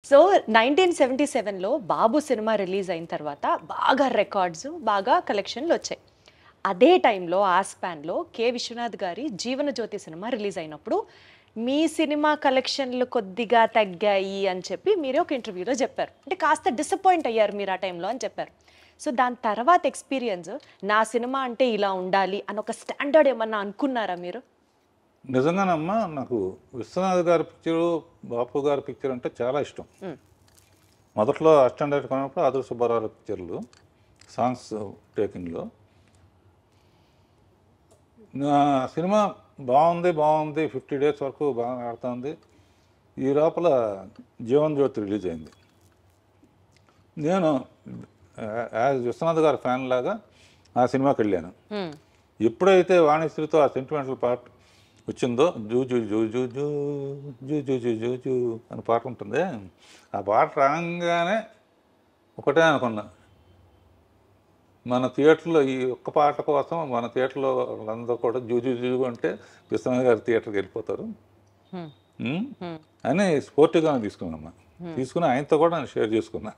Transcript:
So 1977లో బాబు cinema release అయిన తర్వాత బాగా రికార్డ్స్ బాగా కలెక్షన్లు వచ్చాయి. అదే టైంలో ఆ స్పాన్లో కె విశ్వనాథ్ గారి జీవనజ్యోతి సినిమా రిలీజ్ అయినప్పుడు మీ సినిమా కలెక్షన్లు కొద్దిగా తగ్గాయి అని చెప్పి మీరే ఒక ఇంటర్వ్యూలో చెప్పారు. అంటే కాస్త డిసప్పాయింట్ అయ్యారు మీరు ఆ టైంలో అని చెప్పారు. సో దాని తర్వాత ఎక్స్పీరియన్స్ నా సినిమా అంటే ఇలా ఉండాలి అని ఒక స్టాండర్డ్ ఏమన్నా అనుకున్నారా మీరు? నిజంగానమ్మా నాకు విశ్వనాథ్ గారి పిక్చరు, బాపు గారి పిక్చర్ అంటే చాలా ఇష్టం. మొదట్లో అసిస్టెంట్ డైరెక్టర్ కొన్నప్పుడు ఆదుర్ సుబ్బారావు పిక్చర్లు సాంగ్స్ టేకింగ్లో నా సినిమా బాగుంది 50 డేస్ వరకు బాగా ఆడుతుంది. ఈ లోపల జీవన్ జ్యోతి రిలీజ్ అయింది. నేను యాజ్ విశ్వనాథ్ గారి ఫ్యాన్ లాగా ఆ సినిమాకి వెళ్ళాను. ఎప్పుడైతే వాణిశ్రీతో ఆ సెంటిమెంటల్ పార్ట్ వచ్చిందో zoo zoo zoo zoo zoo zoo zoo zoo zoo zoo అని పాట ఉంటుంది. ఆ పాట రాగానే ఒకటే అనుకున్నా, మన థియేటర్లో ఈ ఒక్క పాట కోసం మన థియేటర్లో వాళ్ళందరూ కూడా జూ జూ జూ అంటే విశ్వనాథ్ గారి థియేటర్కి వెళ్ళిపోతారు అని స్పోర్టివ్గా తీసుకున్నామ్మా. తీసుకుని ఆయనతో కూడా నేను షేర్ చేసుకున్నా.